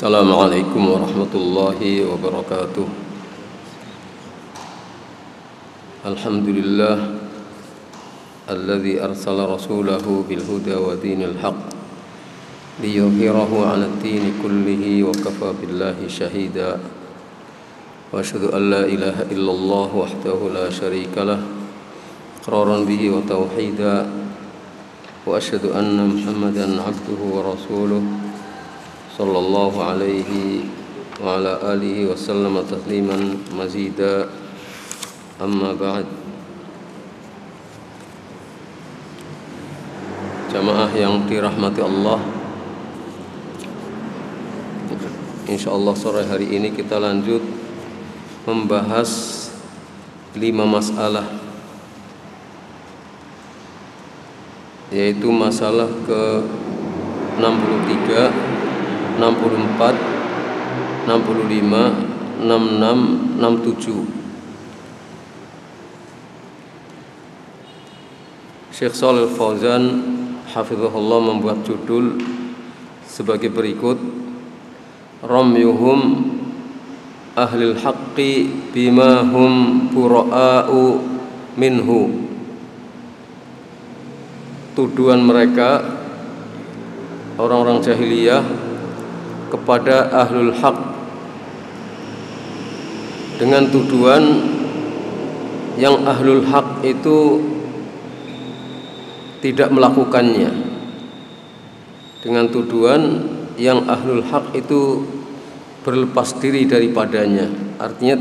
Assalamualaikum warahmatullahi wabarakatuh. Alhamdulillah alladzi arsala rasulahu bil huda wa dinil haqq liyudhhirahu 'alad dini kullihi wa kafa billahi shahida. Wa asyhadu an la ilaha illallah wahdahu la syarika lah iqraran bihi wa tauhida. Wa asyhadu anna Muhammadan 'abduhu wa rasuluh sallallahu alaihi wa ala alihi wa sallama tasliman mazida. Amma ba'd. Jamaah yang dirahmati Allah, insyaallah sore hari ini kita lanjut membahas 5 masalah, yaitu masalah ke 63, 64, 65, 66, 67. Syekh Shalih Fauzan hafizahullah membuat judul sebagai berikut: Ramyuhum ahlil haqqi bima hum bura'a'u minhu. Tuduhan mereka orang-orang jahiliyah kepada ahlul haq dengan tuduhan yang ahlul haq itu tidak melakukannya, dengan tuduhan yang ahlul haq itu berlepas diri daripadanya. Artinya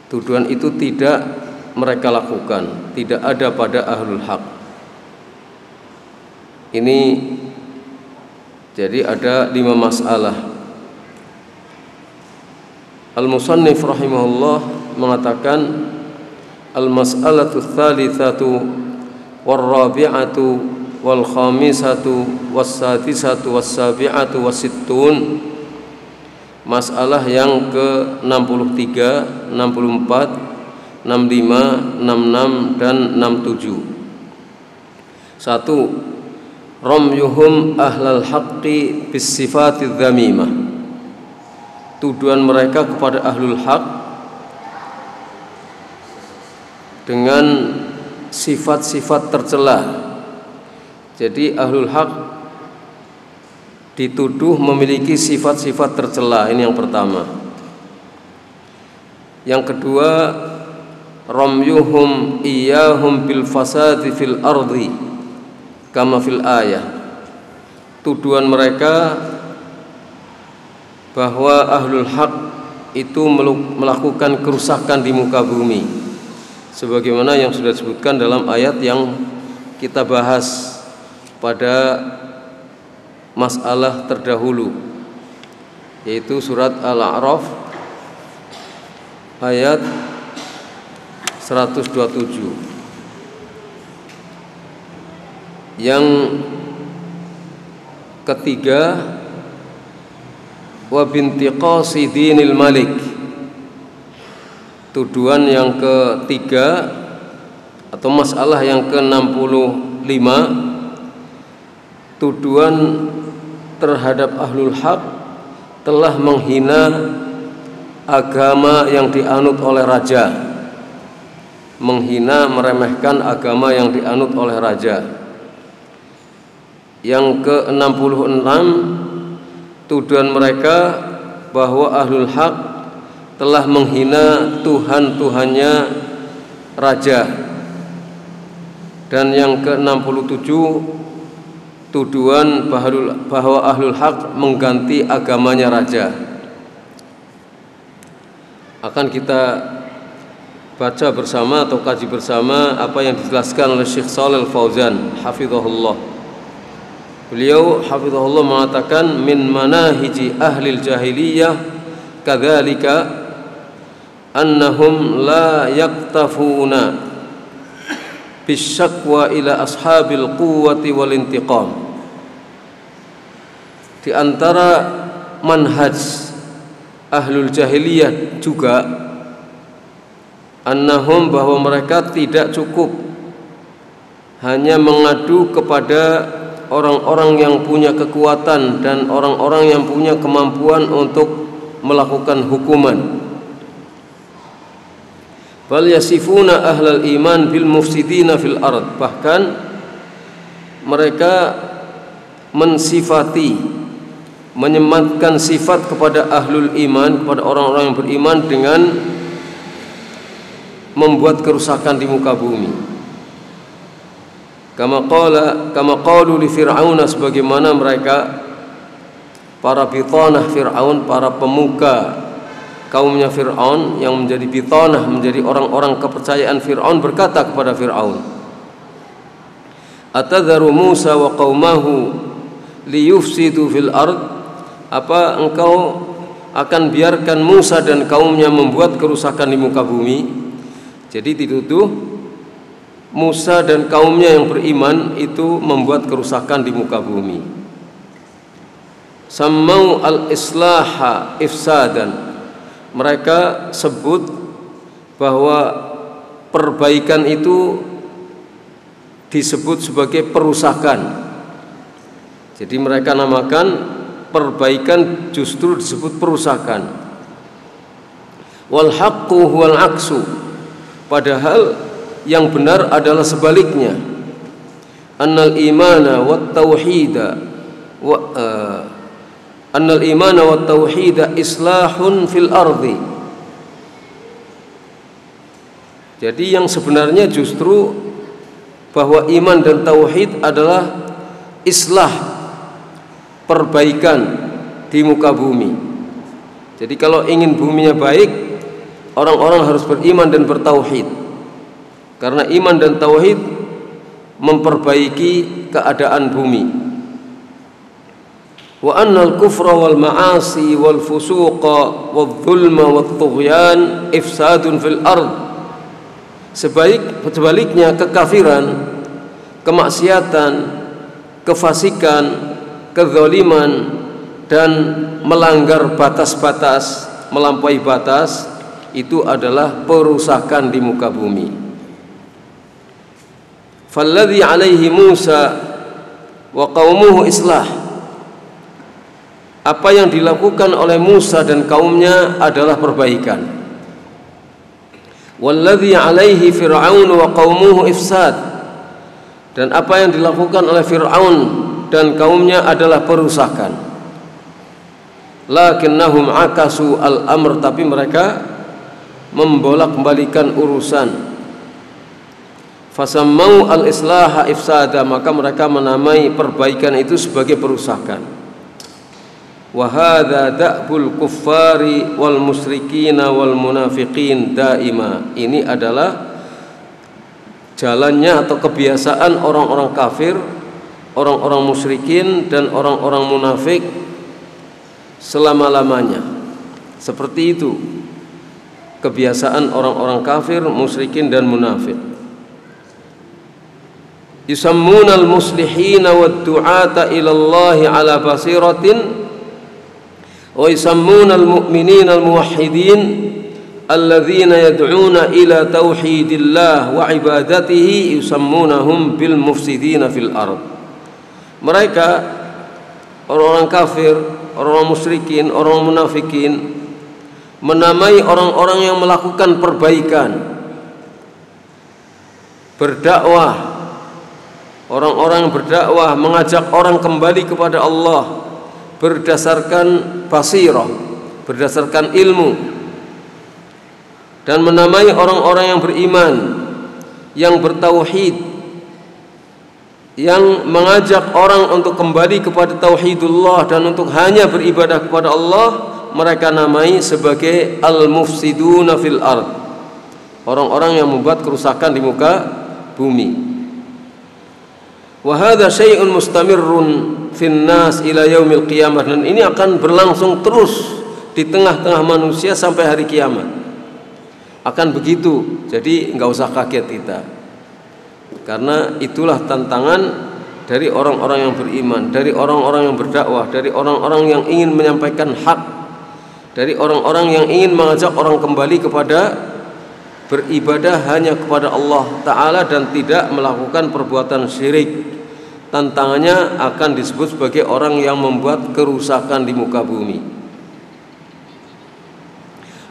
tuduhan itu tidak mereka lakukan, tidak ada pada ahlul haq. Ini jadi ada 5 masalah. Al-Musannif rahimahullah mengatakan al-mas'alatu tsalitsatu war-rabi'atu wal-khamisatu was-sadisatu was-sabi'atu was-sittun. Masalah yang ke-63, 64, 65, 66 dan 67. 1. Ramyuhum ahlal haqqi bis sifatidz dzamimah. Tuduhan mereka kepada ahlul haq dengan sifat-sifat tercela. Jadi ahlul haq dituduh memiliki sifat-sifat tercela. Ini yang pertama. Yang kedua, ramyuhum iyyahum bil fasadi fil ardi kama fil ayah. Tuduhan mereka bahwa ahlul haq itu melakukan kerusakan di muka bumi, sebagaimana yang sudah disebutkan dalam ayat yang kita bahas pada masalah terdahulu, yaitu surat Al-A'raf ayat 127. Yang ketiga, wa bintiqasi dinil malik. Tuduhan yang ketiga atau masalah yang ke-65, tuduhan terhadap ahlul haq telah menghina agama yang dianut oleh raja, menghina, meremehkan agama yang dianut oleh raja. Yang ke-66, tuduhan mereka bahwa ahlul haq telah menghina Tuhan-Tuhannya raja. Dan yang ke-67, tuduhan bahwa ahlul haq mengganti agamanya raja. Akan kita baca bersama atau kaji bersama apa yang dijelaskan oleh Syekh Shalih Fauzan hafizahullah. Beliau hafizahullah mengatakan min manahiji ahlil jahiliyah kadzalika annahum la yaktafuna bisyakwa ila ashabil quwwati wal intiqam. Di antara manhaj ahlul jahiliyah juga annahum, bahwa mereka tidak cukup hanya mengadu kepada orang-orang yang punya kekuatan dan orang-orang yang punya kemampuan untuk melakukan hukuman. Bal yasifuna ahlal iman bil mufsidina fil ard. Bahkan mereka mensifati, menyematkan sifat kepada ahlul iman, kepada orang-orang yang beriman dengan membuat kerusakan di muka bumi. Kama qalu li Fir'aun, sebagaimana mereka para bitanah Fir'aun, para pemuka kaumnya Fir'aun yang menjadi bitanah, menjadi orang-orang kepercayaan Fir'aun, berkata kepada Fir'aun, atadharu Musa wa qaumahu liyufsidu fil ard. Apa engkau akan biarkan Musa dan kaumnya membuat kerusakan di muka bumi? Jadi dituduh Musa dan kaumnya yang beriman itu membuat kerusakan di muka bumi. Sammau al-islaha ifsadan. Mereka sebut bahwa perbaikan itu disebut sebagai perusakan. Jadi mereka namakan perbaikan justru disebut perusakan. Wal haqqu huwal aksu. Padahal yang benar adalah sebaliknya. Annal imana wat tauhida annal imana wat tauhida islahun fil ardi. Jadi yang sebenarnya justru bahwa iman dan tauhid adalah islah, perbaikan di muka bumi. Jadi kalau ingin buminya baik, orang-orang harus beriman dan bertauhid. Karena iman dan tauhid memperbaiki keadaan bumi. Wa annal kufra wal ma'asi wal fusuqa wal dhulma wal tughyan ifsadun fil ard. Sebaliknya kekafiran, kemaksiatan, kefasikan, kezaliman dan melanggar batas-batas, melampaui batas, itu adalah perusakan di muka bumi. Falladhi alaihi Musa wa qaumuhu islah. Apa yang dilakukan oleh Musa dan kaumnya adalah perbaikan. Walladhi alaihi Fir'aun wa qaumuhu ifsad. Dan apa yang dilakukan oleh Fir'aun dan kaumnya adalah perusakan. Lakinnahum akasu al-amr, tapi mereka membolak-balikan urusan. Fasammau al-islaha ifsada, maka mereka menamai perbaikan itu sebagai perusakan. Wa hadza da'bul kuffari wal musyrikina wal munafiqin daima. Ini adalah jalannya atau kebiasaan orang-orang kafir, orang-orang musyrikin dan orang-orang munafik selama-lamanya. Seperti itu kebiasaan orang-orang kafir, musyrikin dan munafik. Yusammunal muslihina wad du'ata ila Allah ala basiratin wa yusammunal mu'minina al muwahhidin alladzina yad'una ila tauhidillah wa ibadatihi yusammunahum bil mufsidina fil ard. Mereka orang-orang kafir, orang-orang musyrikin, orang munafikin menamai orang-orang yang melakukan perbaikan, berdakwah, orang-orang yang berdakwah mengajak orang kembali kepada Allah berdasarkan basirah, berdasarkan ilmu, dan menamai orang-orang yang beriman, yang bertauhid, yang mengajak orang untuk kembali kepada tauhidullah dan untuk hanya beribadah kepada Allah, mereka namai sebagai al-mufsiduna fil ard, orang-orang yang membuat kerusakan di muka bumi. Wa hadza syai'un mustamirrun fin nas ila yaumil qiyamah, dan ini akan berlangsung terus di tengah-tengah manusia sampai hari kiamat. Akan begitu. Jadi enggak usah kaget kita. Karena itulah tantangan dari orang-orang yang beriman, dari orang-orang yang berdakwah, dari orang-orang yang ingin menyampaikan hak, dari orang-orang yang ingin mengajak orang kembali kepada beribadah hanya kepada Allah Ta'ala dan tidak melakukan perbuatan syirik, tantangannya akan disebut sebagai orang yang membuat kerusakan di muka bumi.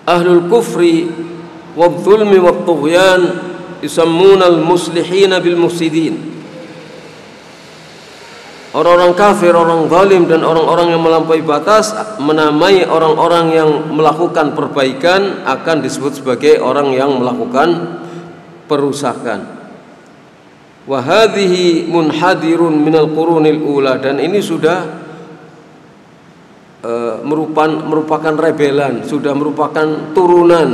Ahlul kufri wadh-dhulmi wat-tughyan yusammuna al-muslihina bil mufsidin. Orang-orang kafir, orang zalim dan orang-orang yang melampaui batas menamai orang-orang yang melakukan perbaikan akan disebut sebagai orang yang melakukan perusakan. Wa hadhihi munhadirun minal qurunil ula, dan ini sudah merupakan rebelan, sudah merupakan turunan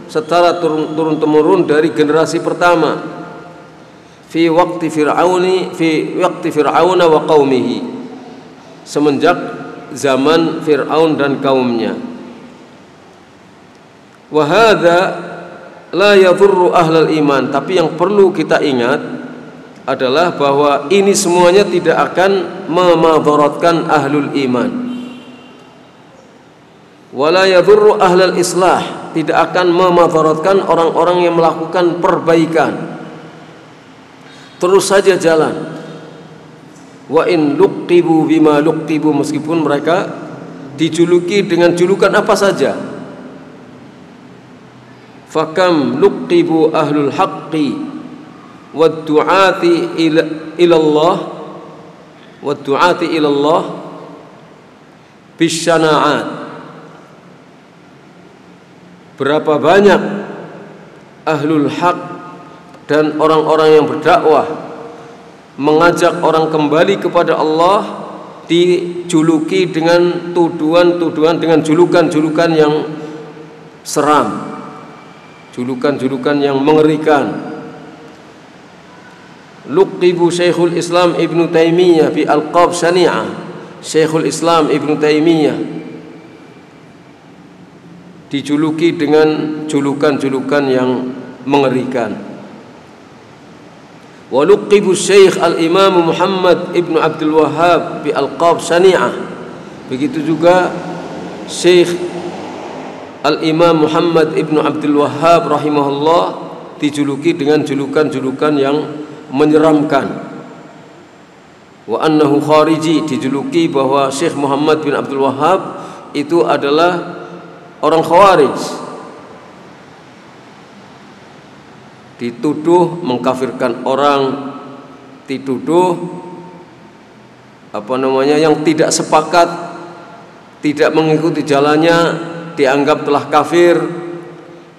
secara turun-temurun dari generasi pertama. Fi waqti Fir'auna wa qaumihi, semenjak zaman Fir'aun dan kaumnya. Wa hadza la yadhurru ahlal iman, tapi yang perlu kita ingat adalah bahwa ini semuanya tidak akan memadaratkan ahlul iman. Wala yadhurru ahlal islah, tidak akan memadaratkan orang-orang yang melakukan perbaikan. Terus saja jalan. Wa in luqibu bima luqibu, meskipun mereka dijuluki dengan julukan apa saja. Fakam luqibu ahlul haqqi wad du'ati ila Allah bisyana'at. Berapa banyak ahlul haq dan orang-orang yang berdakwah mengajak orang kembali kepada Allah dijuluki dengan tuduhan-tuduhan, dengan julukan-julukan yang seram, julukan-julukan yang mengerikan. Luqibu Syekhul Islam Ibnu Taimiyah bi alqab syani'ah. Syekhul Islam Ibnu Taimiyah dijuluki dengan julukan-julukan yang mengerikan. Wa luqibu Syekh Al-Imam Muhammad Ibnu Abdul Wahhab bi alqab syani'ah. Begitu juga Syekh Al-Imam Muhammad Ibnu Abdul Wahhab rahimahullah dijuluki dengan julukan-julukan yang menyeramkan. Wa annahu khariji, dijuluki bahwa Syekh Muhammad bin Abdul Wahhab itu adalah orang khawarij, dituduh mengkafirkan orang, dituduh yang tidak sepakat, tidak mengikuti jalannya, dianggap telah kafir.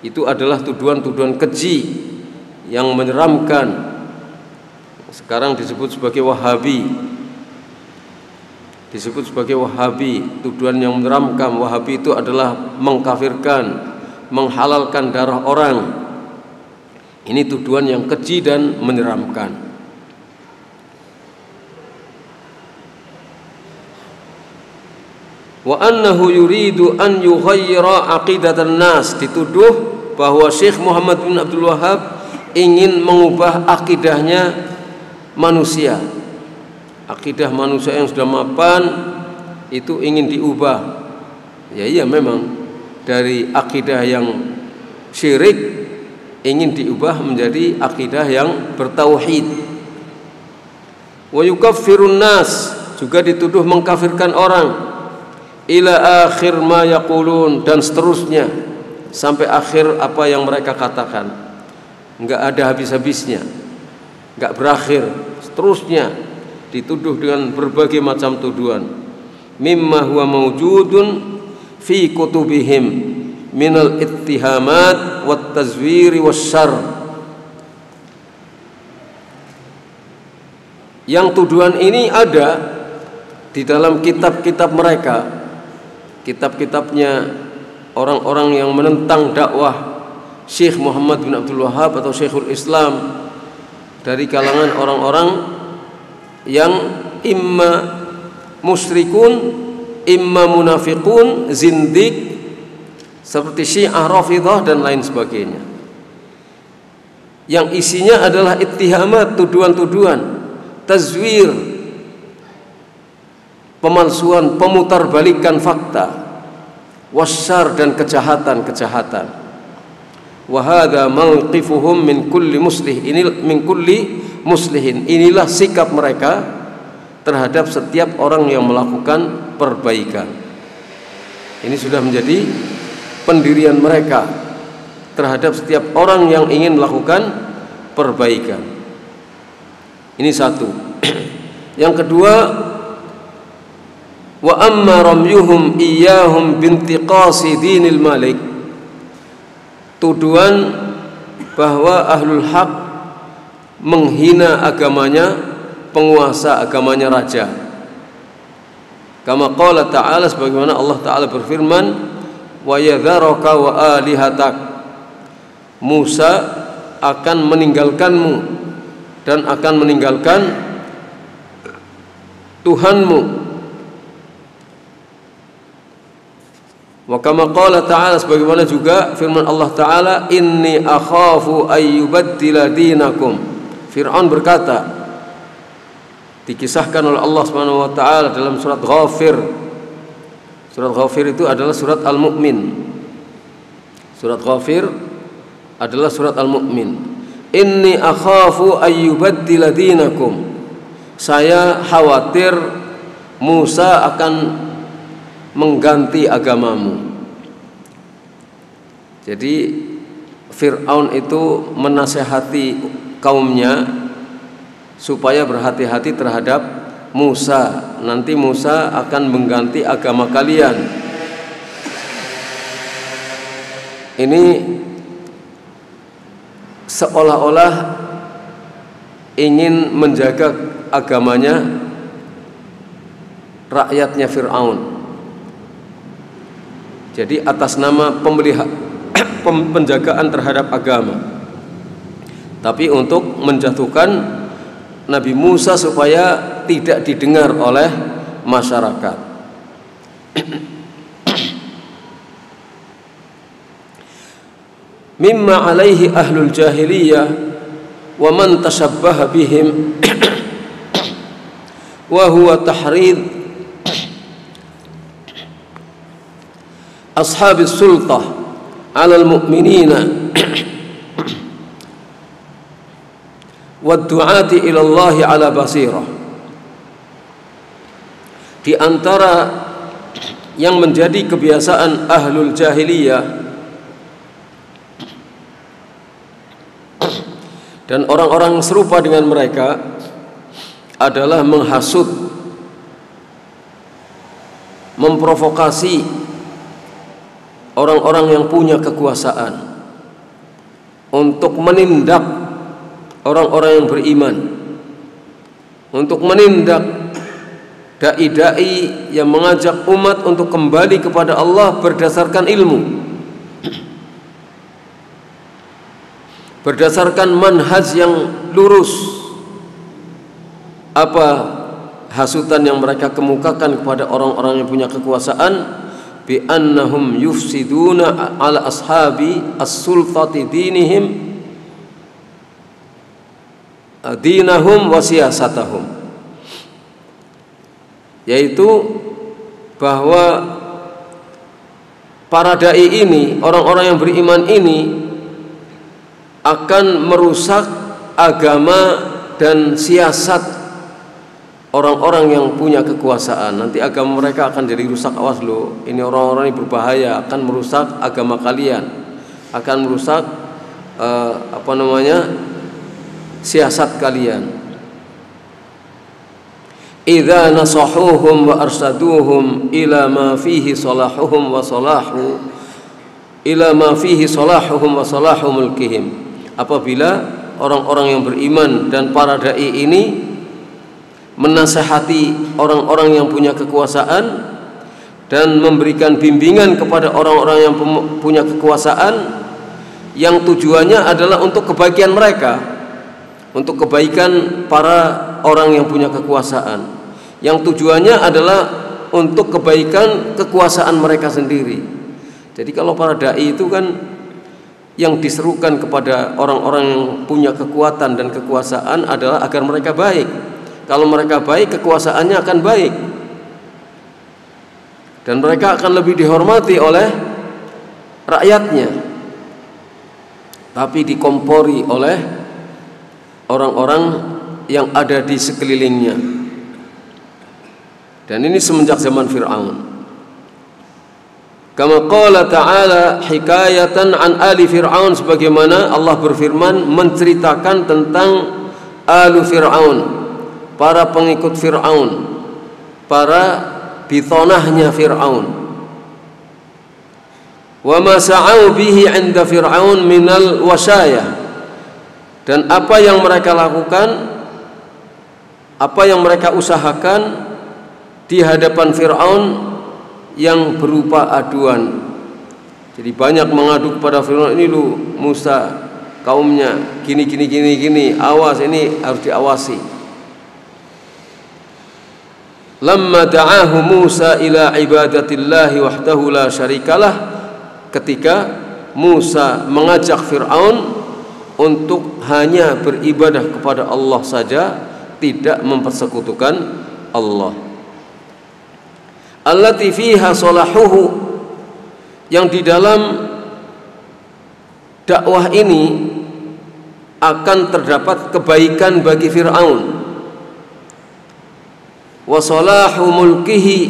Itu adalah tuduhan-tuduhan keji yang menyeramkan. Sekarang disebut sebagai Wahabi, disebut sebagai Wahabi, tuduhan yang menyeramkan. Wahabi itu adalah mengkafirkan, menghalalkan darah orang. Ini tuduhan yang keji dan menyeramkan. Wa annahu yuridu an yughayyira aqidatan nas, dituduh bahwa Syekh Muhammad bin Abdul Wahhab ingin mengubah akidahnya manusia. Akidah manusia yang sudah mapan itu ingin diubah. Ya iya, memang dari akidah yang syirik ingin diubah menjadi akidah yang bertauhid. Wa yukaffirun nas, juga dituduh mengkafirkan orang. Ila akhir ma yaqulun, dan seterusnya sampai akhir apa yang mereka katakan. Enggak ada habis-habisnya, enggak berakhir, seterusnya dituduh dengan berbagai macam tuduhan. Mimma huwa mawjudun fi kutubihim minal ittihamat wat tazwiri wasyarr. Yang tuduhan ini ada di dalam kitab-kitab mereka, kitab-kitabnya orang-orang yang menentang dakwah Syekh Muhammad bin Abdul Wahhab atau Syekhul Islam, dari kalangan orang-orang yang imma musyrikun, imma munafiqun, zindik, seperti Syiah, Rafidhah dan lain sebagainya, yang isinya adalah ittihamat, tuduhan-tuduhan, tazwir, pemalsuan, pemutarbalikan fakta, wasyar, dan kejahatan-kejahatan. Wa hadza mauqifuhum min kulli muslih, ini min kulli muslihin, inilah sikap mereka terhadap setiap orang yang melakukan perbaikan. Ini sudah menjadi pendirian mereka terhadap setiap orang yang ingin melakukan perbaikan. Ini satu. Yang kedua, wa amma ramyuhum iyyahum bintiqasi dinil malik, tuduhan bahwa ahlul haq menghina agamanya penguasa, agamanya raja. Kama qala ta'ala, sebagaimana Allah Ta'ala berfirman, wa yadharaka wa alihatak, Musa akan meninggalkanmu dan akan meninggalkan Tuhanmu. Wa kama qala ta'ala, sebagaimana juga firman Allah Ta'ala, inni akhafu ayyubaddila dinakum. Fir'aun berkata, dikisahkan oleh Allah Subhanahu wa taala dalam surat Ghafir. Surat Ghafir itu adalah surat Al-Mu'min. Surat Ghafir adalah surat Al-Mu'min. Inni akhafu ayyubaddila dinakum. Saya khawatir Musa akan mengganti agamamu. Jadi Fir'aun itu menasehati kaumnya supaya berhati-hati terhadap Musa. Nanti Musa akan mengganti agama kalian. Ini seolah-olah ingin menjaga agamanya rakyatnya Fir'aun. Jadi atas nama penjagaan terhadap agama, tapi untuk menjatuhkan Nabi Musa supaya tidak didengar oleh masyarakat. Mimma alaihi ahlul jahiliyah wa man tashabbaha bihim wa huwa tahrid ashabis sultah 'alal mu'minina waddu'ati ilallahi ala basirah. Di antara yang menjadi kebiasaan ahlul jahiliyah dan orang-orang serupa dengan mereka adalah menghasut, memprovokasi orang-orang yang punya kekuasaan untuk menindak orang-orang yang beriman, untuk menindak dai-dai yang mengajak umat untuk kembali kepada Allah berdasarkan ilmu, berdasarkan manhaj yang lurus. Apa hasutan yang mereka kemukakan kepada orang-orang yang punya kekuasaan? Bi annahum yufsiduna ala ashabi as-sultati dinihim dinahum wa siyasatahum, yaitu bahwa para dai ini, orang-orang yang beriman ini akan merusak agama dan siasat orang-orang yang punya kekuasaan. Nanti agama mereka akan jadi rusak. Awas loh, ini orang-orang ini berbahaya, akan merusak agama kalian, akan merusak siasat kalian. Idza nasahuhum wa arsaduhum ila ma fihi salahuhum wa salahu ila ma fihi salahuhum wa salahu mulkihim. Apabila orang-orang yang beriman dan para dai ini menasihati orang-orang yang punya kekuasaan dan memberikan bimbingan kepada orang-orang yang punya kekuasaan, yang tujuannya adalah untuk kebaikan mereka, untuk kebaikan para orang yang punya kekuasaan, yang tujuannya adalah untuk kebaikan kekuasaan mereka sendiri. Jadi kalau para dai itu kan yang diserukan kepada orang-orang yang punya kekuatan dan kekuasaan adalah agar mereka baik. Kalau mereka baik, kekuasaannya akan baik, dan mereka akan lebih dihormati oleh rakyatnya. Tapi dikompori oleh orang-orang yang ada di sekelilingnya. Dan ini semenjak zaman Fir'aun. Kama qala ta'ala hikayatan an ali Fir'aun, sebagaimana Allah berfirman menceritakan tentang alu Fir'aun, para pengikut Fir'aun, para bitonahnya Fir'aun. Wa ma sa'au bihi 'inda Fir'aun minal wasaya, dan apa yang mereka lakukan, apa yang mereka usahakan di hadapan Fir'aun yang berupa aduan. Jadi banyak mengadu kepada Fir'aun, ini lu Musa kaumnya gini, awas, ini harus diawasi. Lamma da'ahu Musa ila ibadatillahi wahdahu la syarikalah, ketika Musa mengajak Fir'aun untuk hanya beribadah kepada Allah saja, tidak mempersekutukan Allah. Allati fiha salahuhu, yang di dalam dakwah ini akan terdapat kebaikan bagi Fir'aun. Wa salahu mulkihi,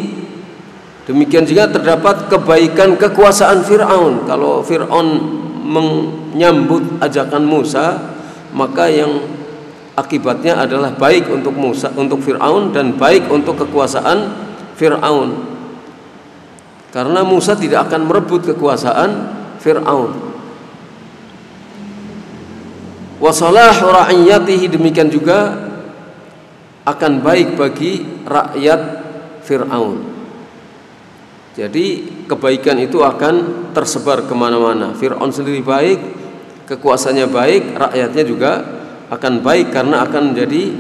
demikian juga terdapat kebaikan kekuasaan Fir'aun. Kalau Fir'aun menyambut ajakan Musa, maka yang akibatnya adalah baik untuk Musa, untuk Fir'aun, dan baik untuk kekuasaan Fir'aun. Karena Musa tidak akan merebut kekuasaan Fir'aun. Wa salahu ra'iyatihi, demikian juga akan baik bagi rakyat Fir'aun. Jadi kebaikan itu akan tersebar kemana-mana. Fir'aun sendiri baik, kekuasaannya baik, rakyatnya juga akan baik, karena akan menjadi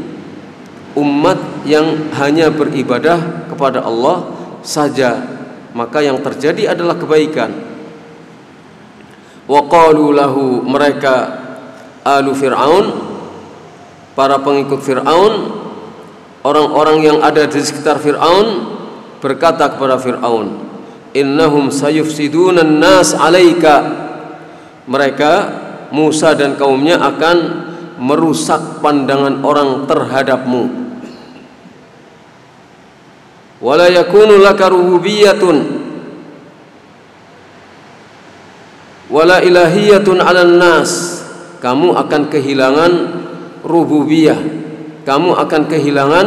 umat yang hanya beribadah kepada Allah saja. Maka yang terjadi adalah kebaikan. Wa qalu lahu, mereka alu Fir'aun, para pengikut Fir'aun, orang-orang yang ada di sekitar Fir'aun, berkata kepada Fir'aun, innahum sayufsidunan nas alaika, mereka Musa dan kaumnya akan merusak pandangan orang terhadapmu. Wala yakunu laka rububiyyatun wala ilahiyatun 'alan nas, kamu akan kehilangan rububiyah, kamu akan kehilangan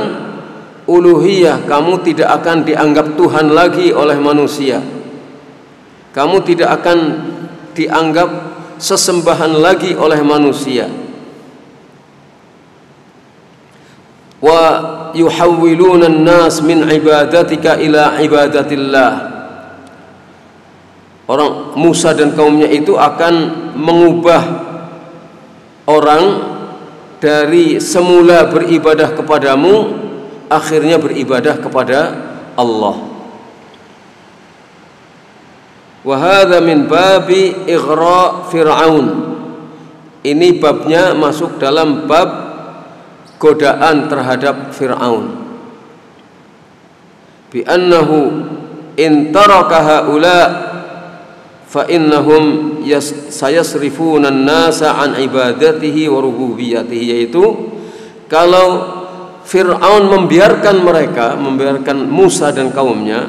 uluhiyah, kamu tidak akan dianggap Tuhan lagi oleh manusia, kamu tidak akan dianggap sesembahan lagi oleh manusia. Wa yuhawwiluna an-nas min ibadatika ila ibadatillah, orang Musa dan kaumnya itu akan mengubah orang dari semula beribadah kepadamu, akhirnya beribadah kepada Allah. Wa hadza min babi ighra Fir'aun, ini babnya masuk dalam bab godaan terhadap Fir'aun. Bi annahu in taraka haula fa innahum sayasrifuna an-nasa an ibadatihi wa rububiyyatihi, yaitu kalau Fir'aun membiarkan mereka, membiarkan Musa dan kaumnya,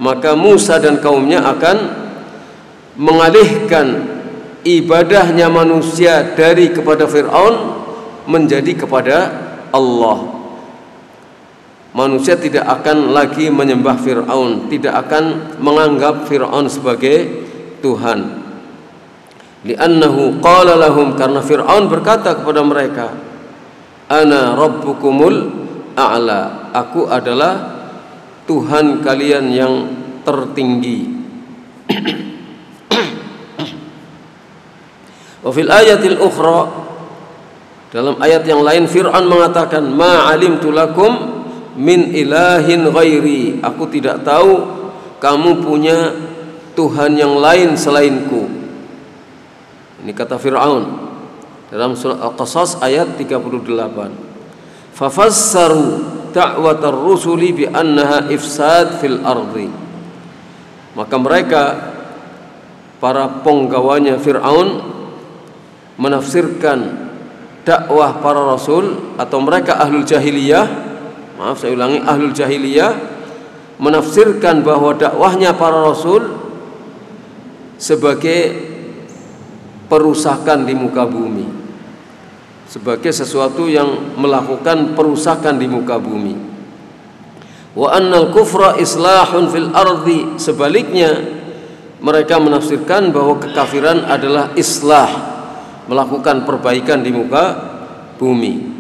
maka Musa dan kaumnya akan mengalihkan ibadahnya manusia dari kepada Fir'aun menjadi kepada Allah. Manusia tidak akan lagi menyembah Fir'aun, tidak akan menganggap Fir'aun sebagai Tuhan. Li'annahu qala lahum, karena Fir'aun berkata kepada mereka, ana rabbukumul a'la, aku adalah Tuhan kalian yang tertinggi. Wa fil ayatil ukhra, dalam ayat yang lain Fir'aun mengatakan, ma alimtu lakum min ilahin ghairi, aku tidak tahu kamu punya Tuhan yang lain selainku. Ini kata Fir'aun dalam surah Al-Qasas ayat 38. Fafassaru da'watar rusuli bi annaha ifsad fil ardi, maka mereka, para penggawanya Fir'aun, menafsirkan dakwah para rasul, atau mereka ahlul jahiliyah, maaf saya ulangi, ahlul jahiliyah menafsirkan bahwa dakwahnya para rasul sebagai perusakan di muka bumi, sebagai sesuatu yang melakukan perusakan di muka bumi. Wa annal kufra islahun fil ardi, sebaliknya mereka menafsirkan bahwa kekafiran adalah islah, melakukan perbaikan di muka bumi.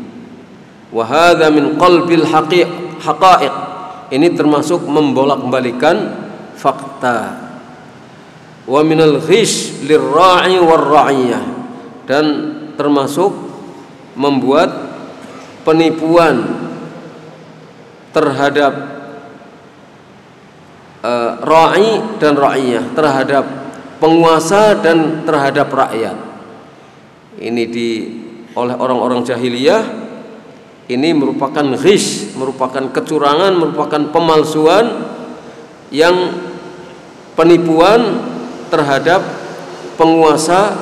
Wa hadza min qalbil haqa'iq, ini termasuk membolak-balikan fakta. Wa minal ghish lirra'i warra'iyah, dan termasuk membuat penipuan terhadap ra'i dan ra'iyah, terhadap penguasa dan terhadap rakyat. Ini oleh orang-orang jahiliyah, ini merupakan ghish, merupakan kecurangan, merupakan pemalsuan, yang penipuan terhadap penguasa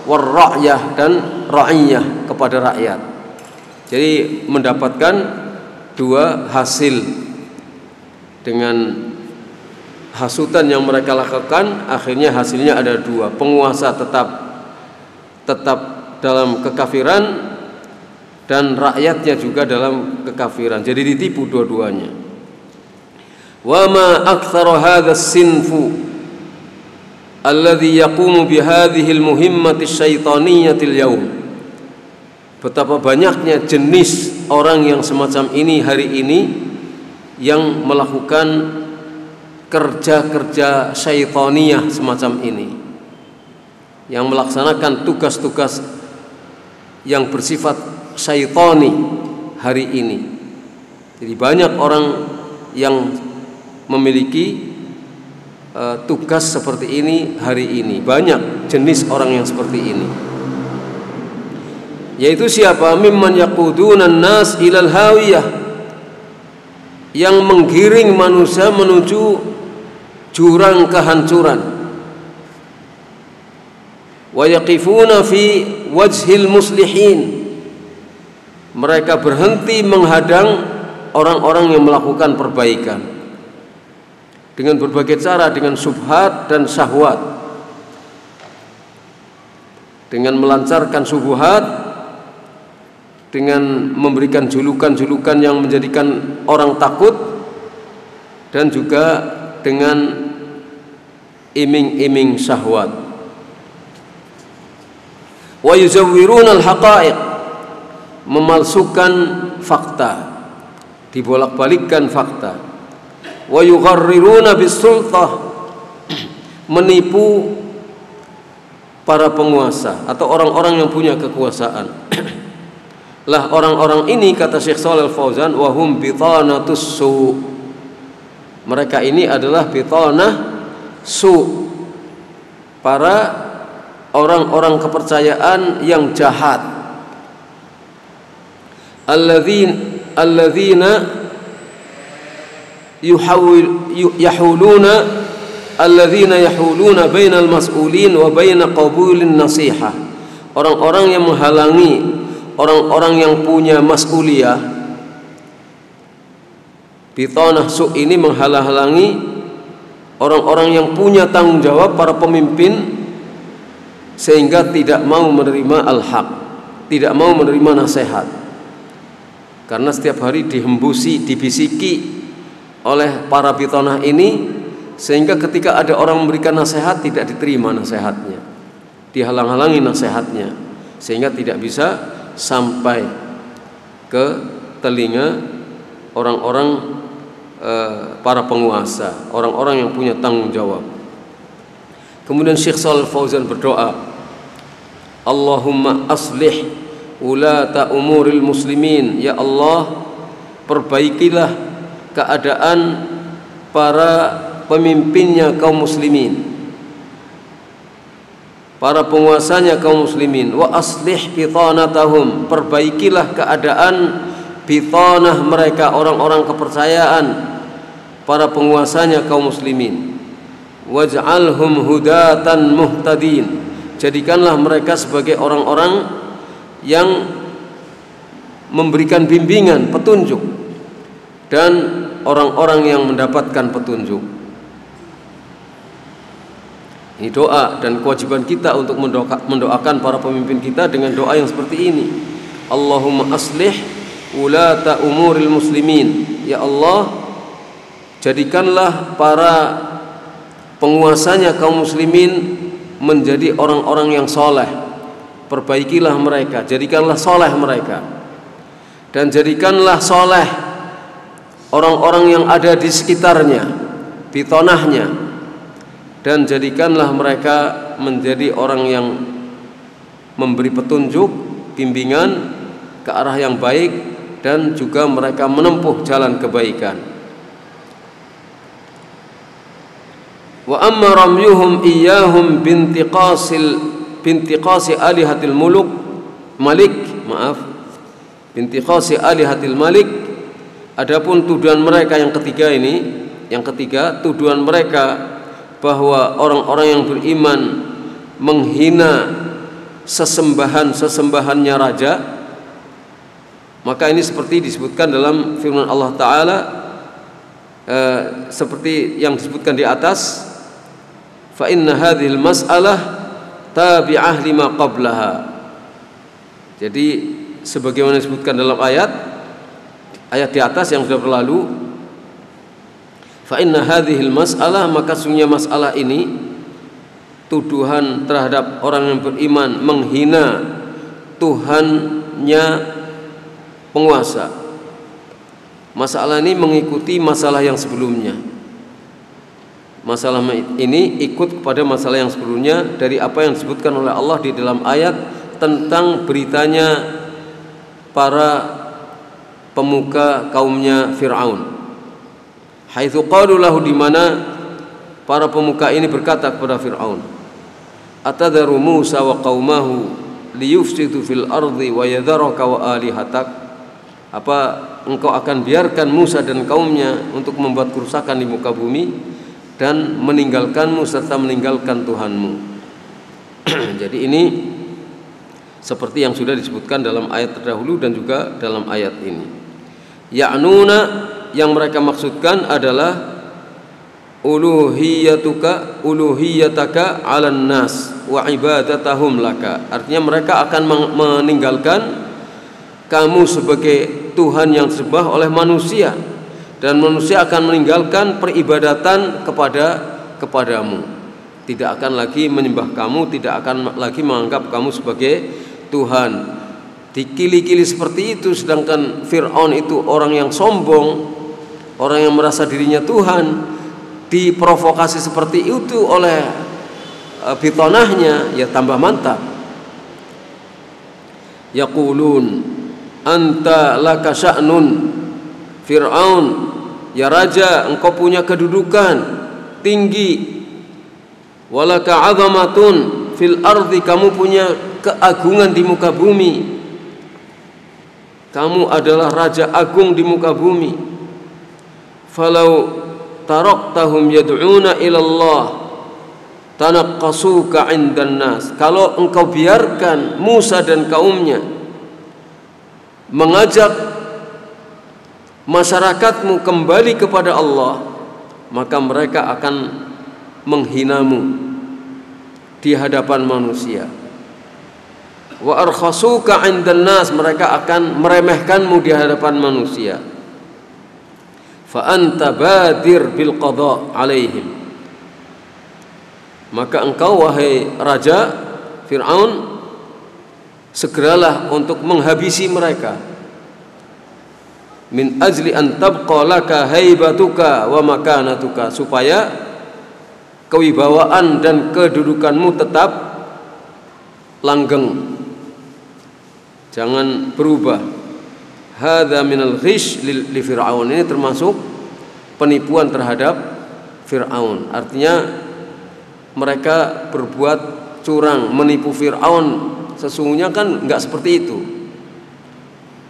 warra'iyah dan ra'iyah, kepada rakyat. Jadi mendapatkan dua hasil dengan hasutan yang mereka lakukan. Akhirnya hasilnya ada dua, penguasa tetap dalam kekafiran dan rakyatnya juga dalam kekafiran. Jadi ditipu dua-duanya. Wa ma aktsara hadzal sinfu alladzi yaqumu bihadhihi almuhimmati syaitaniyatil yaum. Betapa banyaknya jenis orang yang semacam ini hari ini, yang melakukan kerja-kerja syaitaniyah semacam ini, yang melaksanakan tugas-tugas yang bersifat syaitani hari ini. Jadi banyak orang yang memiliki tugas seperti ini hari ini. Banyak jenis orang yang seperti ini. Yaitu siapa? Mimman yaqudunan nas ilal hawiyah, yang menggiring manusia menuju jurang kehancuran. Wa yaqifuna fi wajhil muslihin, mereka berhenti menghadang orang-orang yang melakukan perbaikan dengan berbagai cara, dengan syubhat dan syahwat, dengan melancarkan syubhat, dengan memberikan julukan-julukan yang menjadikan orang takut, dan juga dengan iming-iming syahwat. Wa yuzawwiruna al-haqa'iq, memalsukan fakta, dibolak-balikkan fakta. Wa yugharriruna bis-sultah, menipu para penguasa atau orang-orang yang punya kekuasaan. Lah orang-orang ini, kata Syekh Shalih Al-Fauzan, wahum bitanatus su, mereka ini adalah bitanah su, para orang-orang kepercayaan yang jahat. Alladzina yahuluna bainal mas'ulin wa baina qabulin nasihah, orang-orang yang menghalangi orang-orang yang punya mas'uliyah. Bitanah su ini menghalang-halangi orang-orang yang punya tanggung jawab, para pemimpin, sehingga tidak mau menerima al-haq, tidak mau menerima nasihat, karena setiap hari dihembusi, dibisiki oleh para bitanah ini, sehingga ketika ada orang memberikan nasihat tidak diterima nasihatnya, dihalang-halangi nasihatnya, sehingga tidak bisa sampai ke telinga orang-orang para penguasa, orang-orang yang punya tanggung jawab. Kemudian Syekh Shalih Al-Fauzan berdoa, Allahumma aslih ulata umuril muslimin, ya Allah, perbaikilah keadaan para pemimpinnya kaum muslimin, para penguasanya kaum muslimin. Wa aslih bitanatahum, perbaikilah keadaan bitanah mereka, orang-orang kepercayaan para penguasanya kaum muslimin. Waj'alhum hudatan muhtadin, jadikanlah mereka sebagai orang-orang yang memberikan bimbingan, petunjuk, dan orang-orang yang mendapatkan petunjuk. Ini doa dan kewajiban kita untuk mendoakan para pemimpin kita dengan doa yang seperti ini. Allahumma aslih ulata umuril muslimin. Ya Allah, jadikanlah para penguasanya kaum muslimin menjadi orang-orang yang soleh. Perbaikilah mereka, jadikanlah soleh mereka. Dan jadikanlah soleh orang-orang yang ada di sekitarnya, bitonahnya. Dan jadikanlah mereka menjadi orang yang memberi petunjuk, bimbingan ke arah yang baik, dan juga mereka menempuh jalan kebaikan. Wa amma ramyuhum iyyahum bintiqasi alihatil bintiqasi alihatil malik. Adapun tuduhan mereka yang ketiga, tuduhan mereka bahwa orang-orang yang beriman menghina sesembahannya raja, maka ini seperti disebutkan dalam firman Allah Ta'ala, seperti yang disebutkan di atas, fa inna hadhil mas'alah tabi'ah lima qablaha. Jadi sebagaimana disebutkan dalam ayat di atas yang sudah berlalu, fa inna hadhil mas'alah, maka sungguhnya masalah ini, tuduhan terhadap orang yang beriman menghina Tuhannya penguasa. Masalah ini mengikuti masalah yang sebelumnya. Masalah ini ikut kepada masalah yang sebelumnya dari apa yang disebutkan oleh Allah di dalam ayat tentang beritanya para pemuka kaumnya Fir'aun. Haitsu qalu lahu, di mana para pemuka ini berkata kepada Fir'aun, atadharu Musa wa qaumahu liyufsidu fil ardi wa yadharaka wa alihatak. Apa engkau akan biarkan Musa dan kaumnya untuk membuat kerusakan di muka bumi dan meninggalkanmu serta meninggalkan Tuhanmu. Jadi ini seperti yang sudah disebutkan dalam ayat terdahulu dan juga dalam ayat ini. Ya'nuna, yang mereka maksudkan adalah uluhiyataka 'alan nas wa ibadatahum laka. Artinya mereka akan meninggalkan kamu sebagai Tuhan yang disembah oleh manusia, dan manusia akan meninggalkan peribadatan kepadamu. Tidak akan lagi menyembah kamu, tidak akan lagi menganggap kamu sebagai Tuhan. Dikili-kili seperti itu, sedangkan Fir'aun itu orang yang sombong, orang yang merasa dirinya Tuhan, diprovokasi seperti itu oleh bitonahnya, ya tambah mantap. Yaqulun anta laka sya'nun, Fir'aun, ya raja, engkau punya kedudukan tinggi, walaka 'azamatun fil ardi, kamu punya keagungan di muka bumi, kamu adalah raja agung di muka bumi. Falau taraktahum yad'una ila Allah tanaqqasuka 'indan nas, kalau engkau biarkan Musa dan kaumnya mengajak masyarakatmu kembali kepada Allah, maka mereka akan menghinamu di hadapan manusia. Wa arkhasuka 'indan nas, mereka akan meremehkanmu di hadapan manusia. Fa anta badir bil qada 'alaihim, maka engkau wahai raja Fir'aun, segeralah untuk menghabisi mereka. Min ajli an tabqa laka haibatuka wa makanatuka, supaya kewibawaan dan kedudukanmu tetap langgeng, jangan berubah. Hadza minal ghish li Fir'aun, ini termasuk penipuan terhadap Fir'aun. Artinya mereka berbuat curang, menipu Fir'aun. Sesungguhnya kan enggak seperti itu.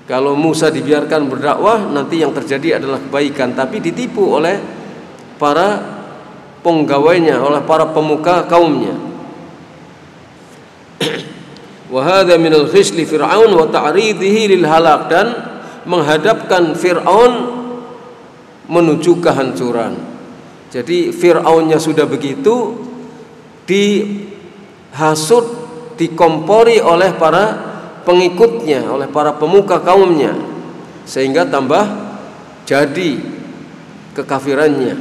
Kalau Musa dibiarkan berdakwah, nanti yang terjadi adalah kebaikan, tapi ditipu oleh para penggawainya, oleh para pemuka kaumnya. Wa hadza minal ghish li Fir'aun wa ta'ridihi lil halak, dan menghadapkan Fir'aun, menuju kehancuran. Jadi Fir'aunnya sudah begitu, dihasut, dikompori oleh para pengikutnya, oleh para pemuka kaumnya, sehingga tambah jadi kekafirannya.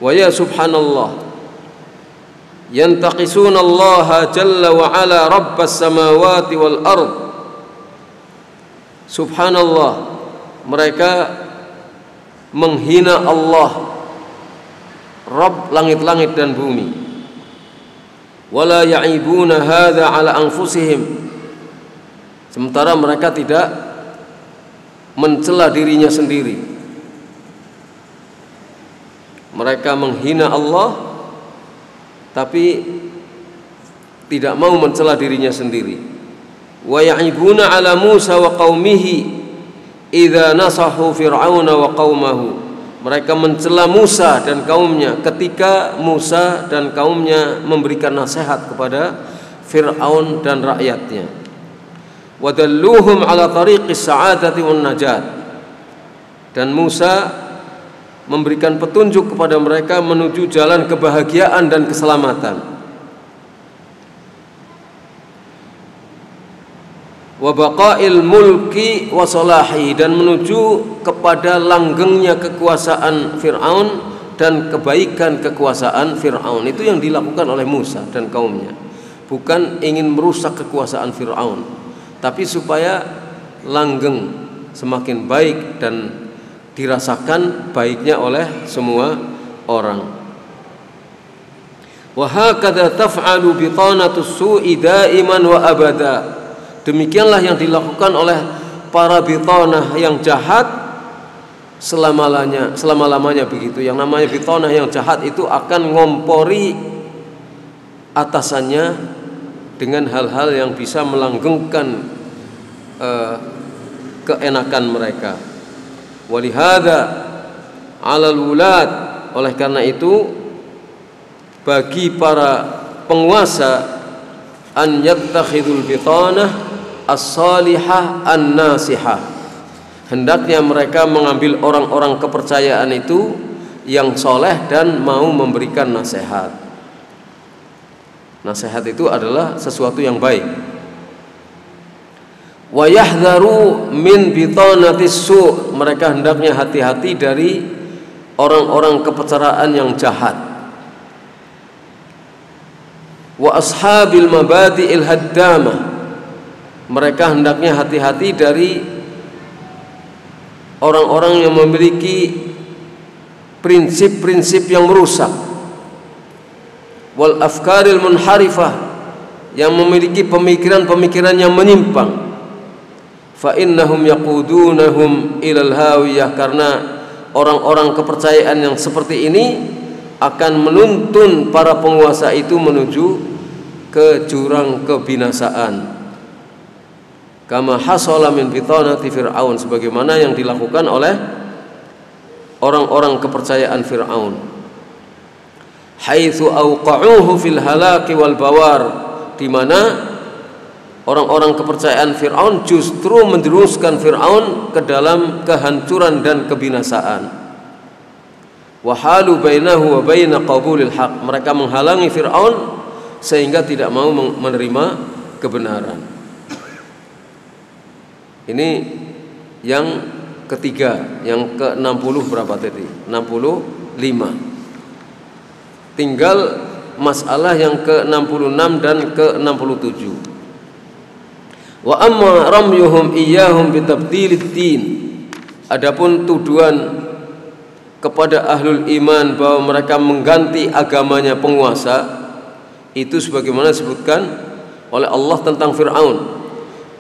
Wa ya subhanallah, yantaqisuna Allah jalla wa ala rabbas samawati wal ard. Subhanallah, mereka menghina Allah, Rabb langit-langit dan bumi. Wala ya'ibuna hadza ala anfusihim, sementara mereka tidak mencela dirinya sendiri. Mereka menghina Allah tapi tidak mau mencela dirinya sendiri. Wa ya'ibuna ala Musa wa qaumihi idza nasahu fir'auna wa qaumahu. Mereka mencela Musa dan kaumnya ketika Musa dan kaumnya memberikan nasihat kepada Fir'aun dan rakyatnya. Wa dalluhum ala tariqis sa'adati wan najat. Dan Musa memberikan petunjuk kepada mereka menuju jalan kebahagiaan dan keselamatan. Wa baqa'il mulki wa salahi, dan menuju kepada langgengnya kekuasaan Fir'aun dan kebaikan kekuasaan Fir'aun. Itu yang dilakukan oleh Musa dan kaumnya. Bukan ingin merusak kekuasaan Fir'aun, tapi supaya langgeng, semakin baik dan dirasakan baiknya oleh semua orang. Wa hakadha taf'alu bitanatus su'i daiman wa abada. Demikianlah yang dilakukan oleh para bitanah yang jahat selama-lamanya begitu. Yang namanya bitanah yang jahat itu akan ngompori atasannya dengan hal-hal yang bisa melanggengkan keenakan mereka. Walihada 'alal wulad, oleh karena itu bagi para penguasa, an yattakhidul bitanah as-salihah an-nasihah, hendaknya mereka mengambil orang-orang kepercayaan itu yang soleh dan mau memberikan nasihat. Nasihat itu adalah sesuatu yang baik. Wa yahdharu min bitanatis su', mereka hendaknya hati-hati dari orang-orang kepercayaan yang jahat. Wa ashabil mabadi'il haddamah, mereka hendaknya hati-hati dari orang-orang yang memiliki prinsip-prinsip yang merusak. Wal afkaril munharifah, yang memiliki pemikiran-pemikiran yang menyimpang. Fa innahum yaqudunahum ilal hawiyah, karena orang-orang kepercayaan yang seperti ini akan menuntun para penguasa itu menuju ke jurang kebinasaan. Kama hasala min bitanati Fir'aun, sebagaimana yang dilakukan oleh orang-orang kepercayaan Fir'aun. Haitsu awqa'uhu fil halaki wal bawar, di mana orang-orang kepercayaan Fir'aun justru menjerumuskan Fir'aun ke dalam kehancuran dan kebinasaan. Wahalu bainahu wa baina qabulil haq, mereka menghalangi Fir'aun sehingga tidak mau menerima kebenaran. Ini yang ketiga, yang ke-60 berapa tadi? 65. Tinggal masalah yang ke-66 dan ke-67. Wa amma ramyuhum iyyahum bitabdilid din, adapun tuduhan kepada ahlul iman bahwa mereka mengganti agamanya penguasa, itu sebagaimana disebutkan oleh Allah tentang Fir'aun.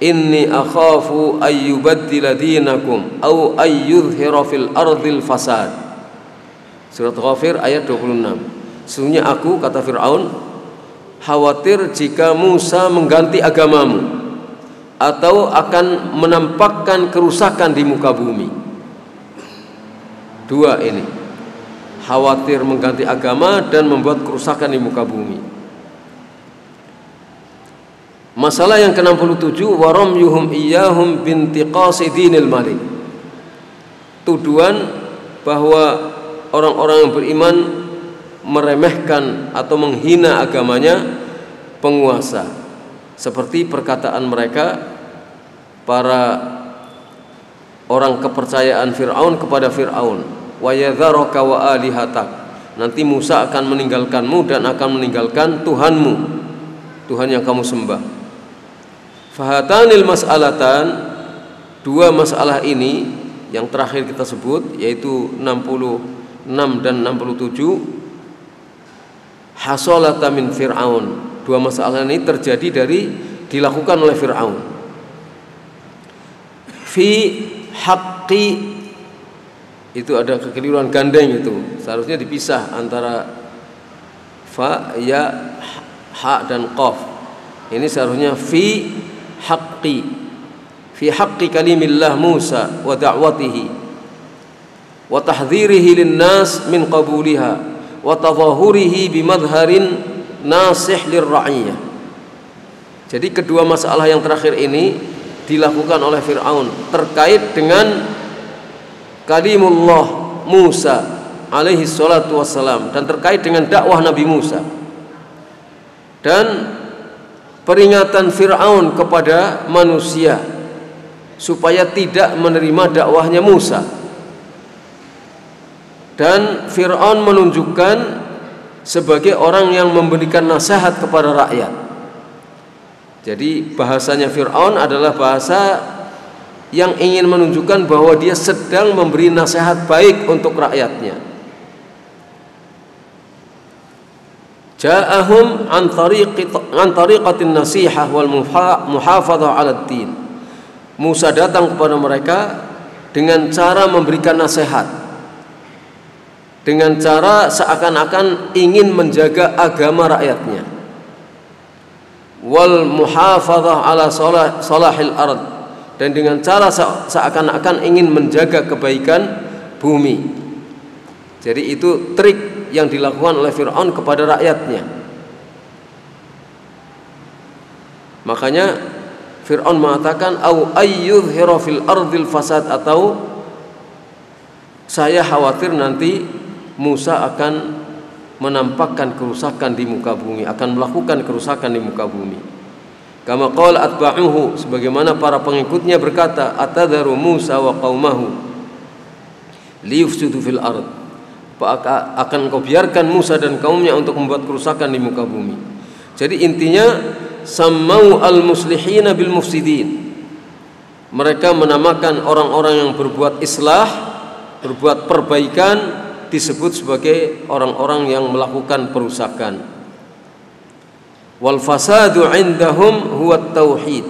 Inni akhafu ayyubaddila dinakum au ayyudhhira fil ardil fasad. Surat Ghafir ayat 26. Sesungguhnya aku, kata Fir'aun, khawatir jika Musa mengganti agamamu atau akan menampakkan kerusakan di muka bumi. Dua ini, khawatir mengganti agama dan membuat kerusakan di muka bumi. Masalah yang ke-67, waramyuhum iyyahum bintiqasi dinil malik, tuduhan bahwa orang-orang yang beriman meremehkan atau menghina agamanya penguasa, seperti perkataan mereka para orang kepercayaan Fir'aun kepada Fir'aun, wa yadharaka wa alihatak, nanti Musa akan meninggalkanmu dan akan meninggalkan Tuhanmu, Tuhan yang kamu sembah. Fahatanil mas'alatan, dua masalah ini yang terakhir kita sebut, yaitu 66 dan 67, hasolata min Fir'aun, dua masalah ini terjadi dilakukan oleh Fir'aun. Fi haqqi, itu ada kekeliruan gandeng, itu seharusnya dipisah antara fa, ya, ha dan qaf. Ini seharusnya fi haqqi kalimillah Musa wa da'watihi wa tahdhirihi linnas min qabuliha wa tadhahurihi bimadharin nasih lirra'iyah. Jadi kedua masalah yang terakhir ini dilakukan oleh Fir'aun terkait dengan kalimullah Musa alaihi salatu wassalam, dan terkait dengan dakwah Nabi Musa dan peringatan Fir'aun kepada manusia supaya tidak menerima dakwahnya Musa. Dan Fir'aun menunjukkan sebagai orang yang memberikan nasihat kepada rakyat. Jadi bahasanya Fir'aun adalah bahasa yang ingin menunjukkan bahwa dia sedang memberi nasihat baik untuk rakyatnya. Ja'ahum an tariqatin nasihah wal muhafadzah 'ala ad-din. Musa datang kepada mereka dengan cara memberikan nasihat, dengan cara seakan-akan ingin menjaga agama rakyatnya. Wal muhafadzah 'ala salahil ard, dan dengan cara seakan-akan ingin menjaga kebaikan bumi. Jadi itu trik yang dilakukan oleh Fir'aun kepada rakyatnya. Makanya Fir'aun mengatakan au ayyudhira fil ardil fasad, atau saya khawatir nanti Musa akan menampakkan kerusakan di muka bumi, akan melakukan kerusakan di muka bumi. Kama qala atba'uhu, sebagaimana para pengikutnya berkata, atadharu Musa wa qaumahu liyufsidu fil ard, akan kau biarkan Musa dan kaumnya untuk membuat kerusakan di muka bumi. Jadi intinya sammau al-muslihina bil mufsidin. Mereka menamakan orang-orang yang berbuat islah, berbuat perbaikan, disebut sebagai orang-orang yang melakukan perusakan. Wal fasadu indahum huwa tauhid.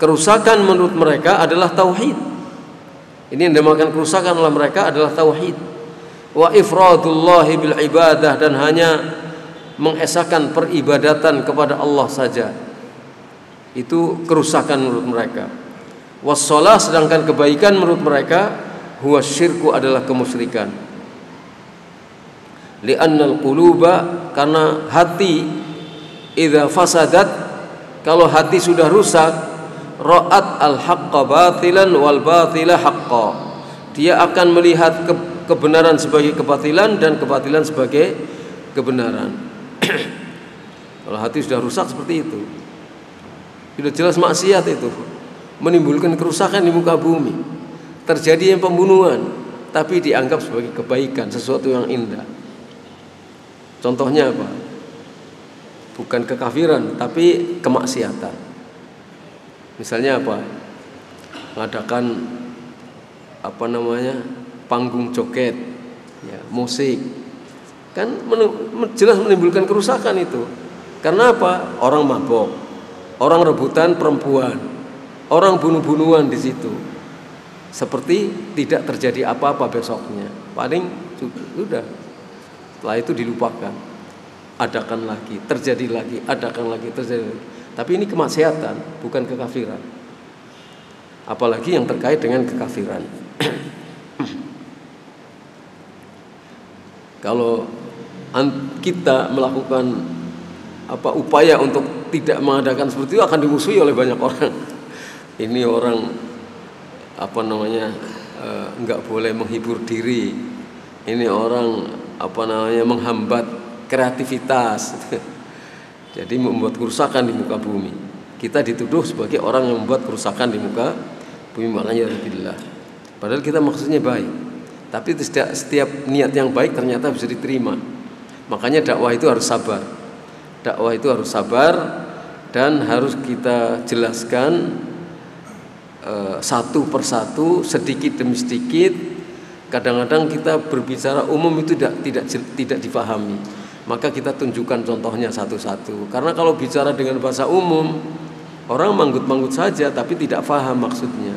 Kerusakan menurut mereka adalah tauhid. Ini yang dinamakan kerusakan oleh mereka adalah tauhid. Wa ifradullahi bil ibadah, dan hanya mengesahkan peribadatan kepada Allah saja. Itu kerusakan menurut mereka. Wassalah, sedangkan kebaikan menurut mereka huwa syirku, adalah kemusyrikan. Li'annal quluba, karena hati idza fasadat, kalau hati sudah rusak, ra'at al-haqqa batilan wal batila haqqa, dia akan melihat kebenaran sebagai kebatilan dan kebatilan sebagai kebenaran. Kalau hati sudah rusak seperti itu, sudah jelas maksiat, itu menimbulkan kerusakan di muka bumi. Terjadi yang pembunuhan tapi dianggap sebagai kebaikan, sesuatu yang indah. Contohnya apa? Bukan kekafiran tapi kemaksiatan. Misalnya apa? Mengadakan panggung joget, ya, musik, kan jelas menimbulkan kerusakan itu. Karena apa? Orang mabok, orang rebutan perempuan, orang bunuh-bunuhan di situ. Seperti tidak terjadi apa-apa besoknya. Paling sudah, setelah itu dilupakan. Adakan lagi, terjadi lagi, adakan lagi, terjadi lagi. Tapi ini kemaksiatan, bukan kekafiran. Apalagi yang terkait dengan kekafiran. Kalau kita melakukan upaya untuk tidak mengadakan seperti itu, akan dimusuhi oleh banyak orang. Ini orang enggak boleh menghibur diri. Ini orang menghambat kreativitas. Jadi membuat kerusakan di muka bumi. Kita dituduh sebagai orang yang membuat kerusakan di muka bumi, maknanya billah. Padahal kita maksudnya baik. Tapi setiap niat yang baik ternyata bisa diterima. Makanya dakwah itu harus sabar. Dakwah itu harus sabar dan harus kita jelaskan satu persatu, sedikit demi sedikit. Kadang-kadang kita berbicara umum itu tidak dipahami. Maka kita tunjukkan contohnya satu-satu. Karena kalau bicara dengan bahasa umum, orang manggut-manggut saja tapi tidak paham maksudnya.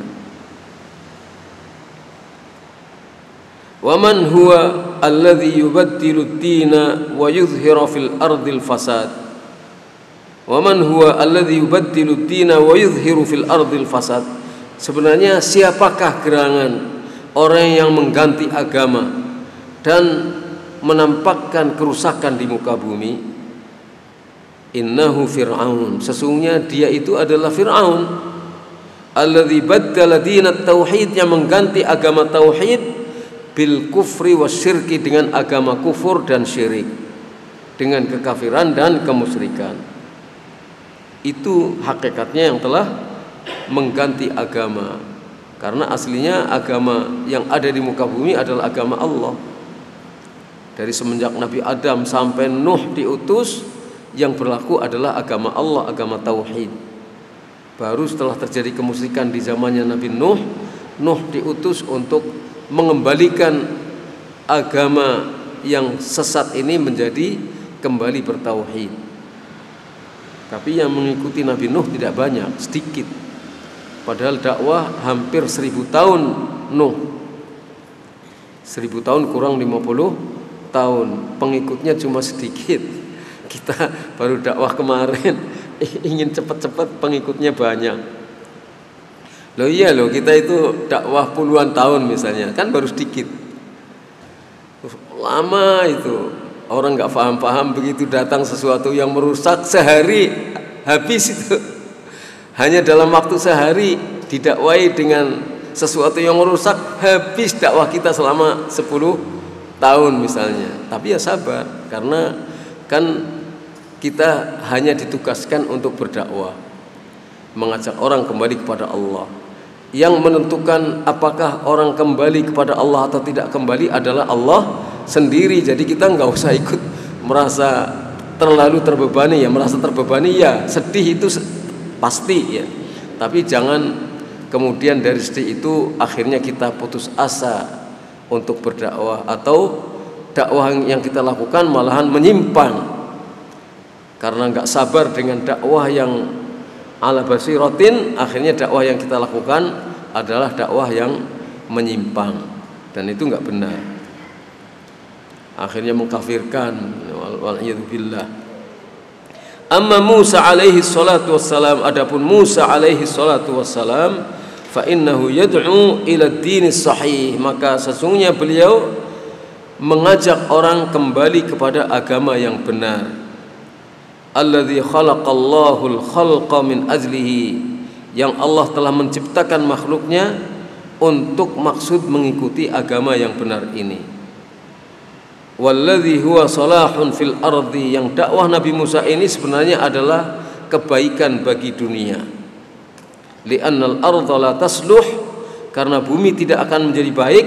Waman huwa alladhi yubaddilu ad-dina wa yuzhiru fil ardil fasad. Waman huwa alladhi yubaddilu ad-dina wa yuzhiru fil ardil fasad. Sebenarnya siapakah gerangan orang yang mengganti agama dan menampakkan kerusakan di muka bumi? Innahu Fir'aun, sesungguhnya dia itu adalah Fir'aun. Alladzi baddala dinat tauhid, yang mengganti agama tauhid bil kufri wasyirki, dengan agama kufur dan syirik, dengan kekafiran dan kemusyrikan. Itu hakikatnya yang telah mengganti agama. Karena aslinya agama yang ada di muka bumi adalah agama Allah. Dari semenjak Nabi Adam sampai Nuh diutus, yang berlaku adalah agama Allah, agama tauhid. Baru setelah terjadi kemusyrikan di zamannya Nabi Nuh, Nuh diutus untuk mengembalikan agama yang sesat ini menjadi kembali bertauhid. Tapi yang mengikuti Nabi Nuh tidak banyak, sedikit. Padahal dakwah hampir 1000 tahun Nuh. 1000 tahun kurang 50 tahun, pengikutnya cuma sedikit. Kita baru dakwah kemarin, ingin cepat-cepat pengikutnya banyak. Loh iya loh, kita itu dakwah puluhan tahun misalnya, kan baru sedikit. Lama itu, orang nggak paham-paham, begitu datang sesuatu yang merusak, sehari habis itu. Hanya dalam waktu sehari didakwai dengan sesuatu yang merusak, habis dakwah kita selama 10 tahun misalnya. Tapi ya sabar, karena kan kita hanya ditugaskan untuk berdakwah, mengajak orang kembali kepada Allah. Yang menentukan apakah orang kembali kepada Allah atau tidak kembali adalah Allah sendiri. Jadi kita nggak usah ikut merasa terlalu terbebani. Ya merasa terbebani ya, sedih itu pasti ya. Tapi jangan kemudian dari sedih itu akhirnya kita putus asa untuk berdakwah, atau dakwah yang kita lakukan malahan menyimpang karena nggak sabar dengan dakwah yang ala basiratin. Akhirnya dakwah yang kita lakukan adalah dakwah yang menyimpang, dan itu nggak benar, akhirnya mengkafirkan. Wal'iyadzubillah. Amma Musa alaihi salatu wassalam, adapun Musa alaihi salatu wassalam, fa innahu yad'u ila ad-din sahih, maka sesungguhnya beliau mengajak orang kembali kepada agama yang benar. Alladzi khalaqallahu al-khalqa min ajlihi, yang Allah telah menciptakan makhluknya untuk maksud mengikuti agama yang benar ini. Walladzi huwa salahun fil ardi, yang dakwah Nabi Musa ini sebenarnya adalah kebaikan bagi dunia. Li'annal arda la tasluh, karena bumi tidak akan menjadi baik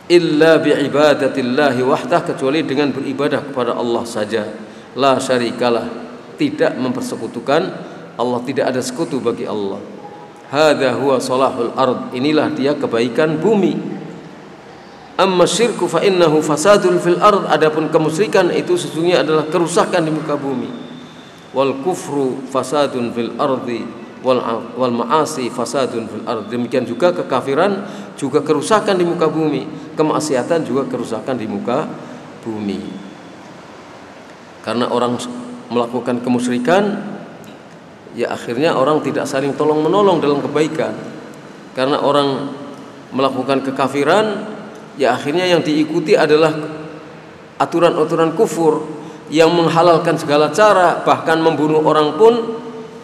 illa bi'ibadatillahi wahdah, kecuali dengan beribadah kepada Allah saja. La syarikalah, tidak mempersekutukan Allah, tidak ada sekutu bagi Allah. Hadza huwa salahul ard, inilah dia kebaikan bumi. Amma syirku fa innahu fasadun fil ard, adapun kemusyrikan itu sesungguhnya adalah kerusakan di muka bumi. Wal kufru fasadun fil ardi wal ma'asi fasadun fil ard, demikian juga kekafiran juga kerusakan di muka bumi, kemaksiatan juga kerusakan di muka bumi. Karena orang melakukan kemusyrikan, ya akhirnya orang tidak saling tolong menolong dalam kebaikan. Karena orang melakukan kekafiran, ya akhirnya yang diikuti adalah aturan-aturan kufur yang menghalalkan segala cara, bahkan membunuh orang pun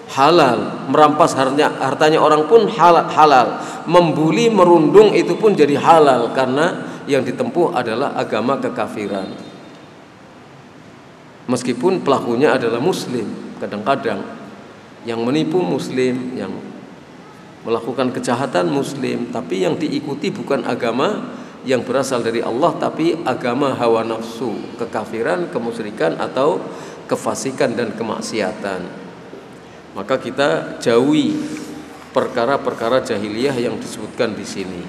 halal, merampas hartanya orang pun halal, membuli, merundung itu pun jadi halal karena yang ditempuh adalah agama kekafiran. Meskipun pelakunya adalah muslim, kadang-kadang yang menipu muslim, yang melakukan kejahatan muslim, tapi yang diikuti bukan agama yang berasal dari Allah, tapi agama hawa nafsu, kekafiran, kemusyrikan atau kefasikan dan kemaksiatan. Maka kita jauhi perkara-perkara jahiliyah yang disebutkan di sini.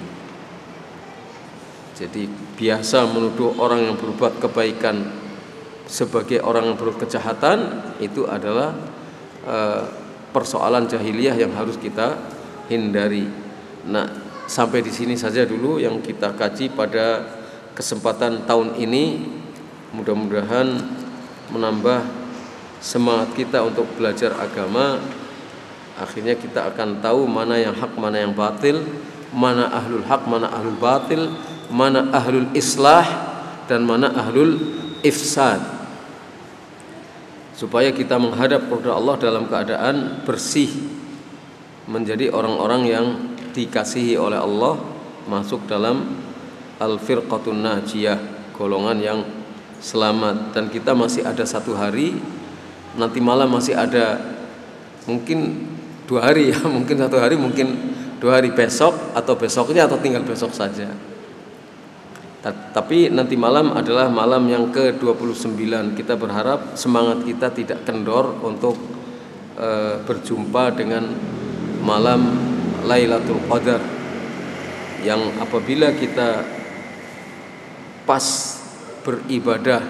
Jadi biasa menuduh orang yang berbuat kebaikan sebagai orang yang berbuat kejahatan, itu adalah persoalan jahiliyah yang harus kita hindari. Nah, sampai di sini saja dulu yang kita kaji pada kesempatan tahun ini. Mudah-mudahan menambah semangat kita untuk belajar agama. Akhirnya kita akan tahu mana yang hak, mana yang batil, mana ahlul hak, mana ahlul batil, mana ahlul islah dan mana ahlul ifsad, supaya kita menghadap kepada Allah dalam keadaan bersih, menjadi orang-orang yang dikasihi oleh Allah, masuk dalam al-firqatun najiyah, golongan yang selamat. Dan kita masih ada 1 hari, nanti malam masih ada mungkin 2 hari ya, mungkin 1 hari, mungkin 2 hari, besok atau besoknya atau tinggal besok saja. Tapi nanti malam adalah malam yang ke-29. Kita berharap semangat kita tidak kendor untuk berjumpa dengan malam Lailatul Qadar, yang apabila kita pas beribadah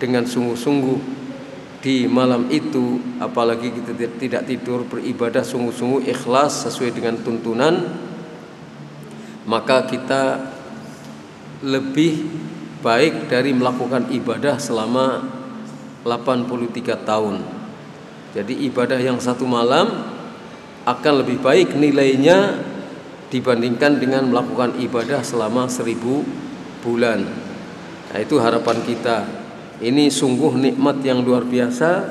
dengan sungguh-sungguh di malam itu, apalagi kita tidak tidur, beribadah sungguh-sungguh ikhlas sesuai dengan tuntunan, maka kita lebih baik dari melakukan ibadah selama 83 tahun. Jadi ibadah yang 1 malam akan lebih baik nilainya dibandingkan dengan melakukan ibadah selama 1000 bulan. Nah, itu harapan kita. Ini sungguh nikmat yang luar biasa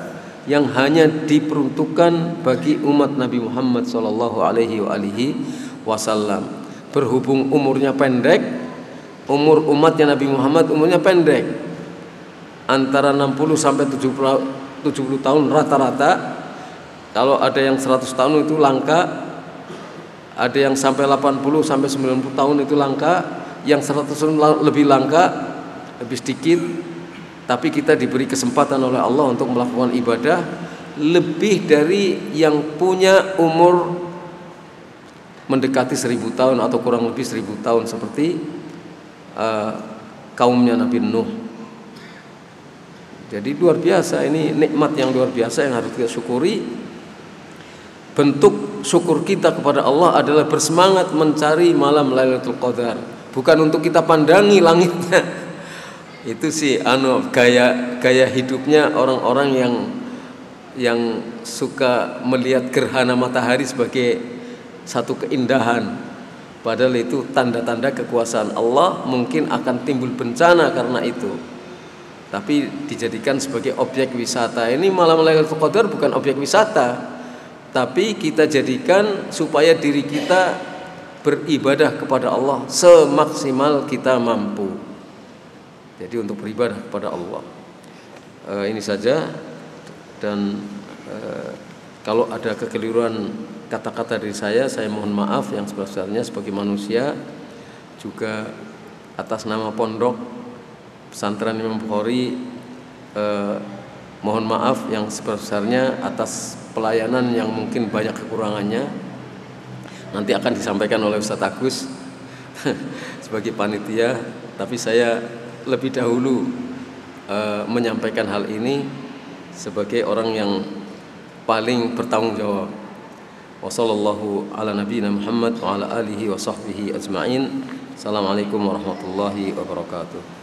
yang hanya diperuntukkan bagi umat Nabi Muhammad SAW. Berhubung umurnya pendek, umur umatnya Nabi Muhammad umurnya pendek, antara 60 sampai 70 tahun rata-rata. Kalau ada yang 100 tahun itu langka, ada yang sampai 80 sampai 90 tahun itu langka, yang 100 tahun lebih langka, lebih sedikit. Tapi kita diberi kesempatan oleh Allah untuk melakukan ibadah lebih dari yang punya umur mendekati 1000 tahun atau kurang lebih 1000 tahun, seperti kaumnya Nabi Nuh. Jadi luar biasa, ini nikmat yang luar biasa yang harus kita syukuri. Bentuk syukur kita kepada Allah adalah bersemangat mencari malam Lailatul Qadar, bukan untuk kita pandangi langitnya. Itu sih gaya hidupnya orang-orang yang suka melihat gerhana matahari sebagai satu keindahan, padahal itu tanda-tanda kekuasaan Allah. Mungkin akan timbul bencana karena itu, tapi dijadikan sebagai objek wisata. Ini malam Lailatul Qadar bukan objek wisata, tapi kita jadikan supaya diri kita beribadah kepada Allah semaksimal kita mampu. Jadi untuk beribadah kepada Allah. Ini saja. Dan kalau ada kekeliruan kata-kata dari saya mohon maaf yang sebesar-besarnya sebagai manusia. Juga atas nama Pondok Pesantren Imam Bukhari, mohon maaf yang sebesar-besarnya atas pelayanan yang mungkin banyak kekurangannya. Nanti akan disampaikan oleh Ustadz Agus sebagai panitia, tapi saya lebih dahulu menyampaikan hal ini sebagai orang yang paling bertanggung jawab. Wassallallahu ala nabiyina Muhammad wa ala alihi wa sahbihi ajma'in. Assalamualaikum warahmatullahi wabarakatuh.